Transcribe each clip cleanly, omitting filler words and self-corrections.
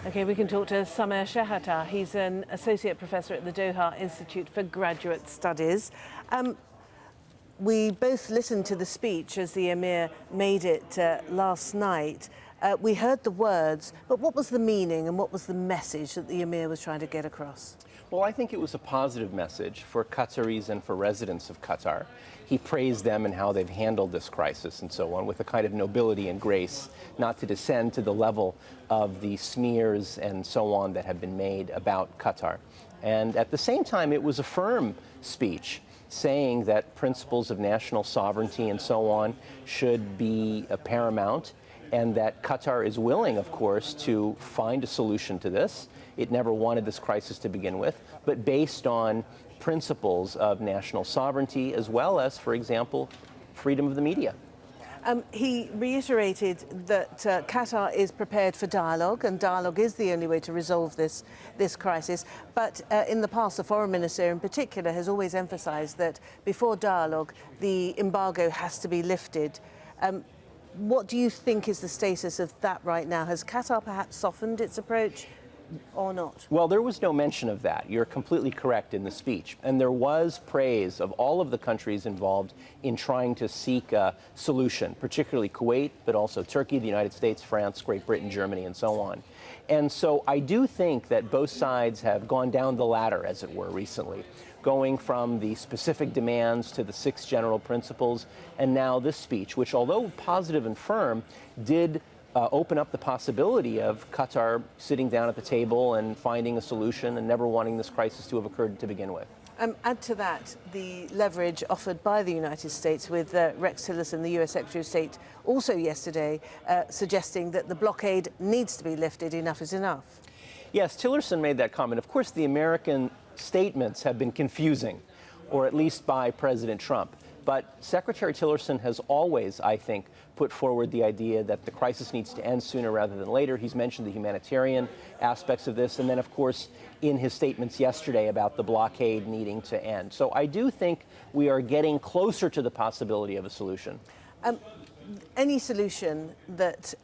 Okay, we can talk to Emir Shahatar. He's an associate professor at the Doha Institute for Graduate Studies. We both listened to the speech as the Emir made it last night. We heard the words, but what was the meaning and what was the message that the Emir was trying to get across? Well, I think it was a positive message for Qataris and for residents of Qatar. He praised them and how they've handled this crisis and so on with a kind of nobility and grace, not to descend to the level of the smears and so on that have been made about Qatar. And at the same time, it was a firm speech saying that principles of national sovereignty and so on should be paramount, and that Qatar is willing, of course, to find a solution to this. It never wanted this crisis to begin with, but based on principles of national sovereignty as well as, for example, freedom of the media. He reiterated that Qatar is prepared for dialogue, and dialogue is the only way to resolve this crisis. But in the past, the foreign minister in particular has always emphasised that before dialogue, the embargo has to be lifted. What do you think is the status of that right now? Has Qatar perhaps softened its approach or not? Well, there was no mention of that. You're completely correct in the speech. And there was praise of all of the countries involved in trying to seek a solution, particularly Kuwait, but also Turkey, the United States, France, Great Britain, Germany, and so on. And so I do think that both sides have gone down the ladder, as it were, recently, going from the specific demands to the 6 general principles, and now this speech, which, although positive and firm, did open up the possibility of Qatar sitting down at the table and finding a solution and never wanting this crisis to have occurred to begin with. Add to that the leverage offered by the United States with Rex Tillerson, the US Secretary of State, also yesterday suggesting that the blockade needs to be lifted. Enough is enough. Yes, Tillerson made that comment. Of course, the American statements have been confusing, or at least by President Trump. But Secretary Tillerson has always, I think, put forward the idea that the crisis needs to end sooner rather than later. He's mentioned the humanitarian aspects of this, and then, of course, in his statements yesterday about the blockade needing to end. So I do think we are getting closer to the possibility of a solution. Any solution that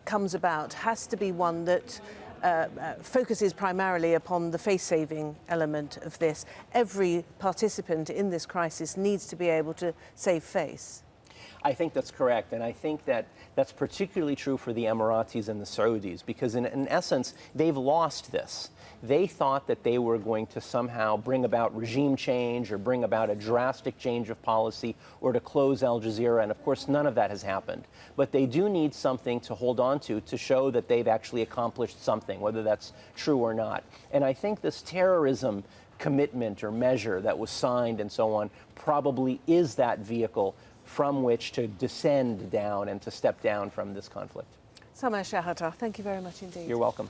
comes about has to be one that focuses primarily upon the face-saving element of this. Every participant in this crisis needs to be able to save face. I think that's correct, and I think that that's particularly true for the Emiratis and the Saudis, because in essence, they've lost this. They thought that they were going to somehow bring about regime change or bring about a drastic change of policy or to close Al Jazeera, and of course none of that has happened. But they do need something to hold on to show that they've actually accomplished something, whether that's true or not. And I think this terrorism commitment or measure that was signed and so on probably is that vehicle from which to descend down and to step down from this conflict. Emir Shahatar, thank you very much indeed. You're welcome.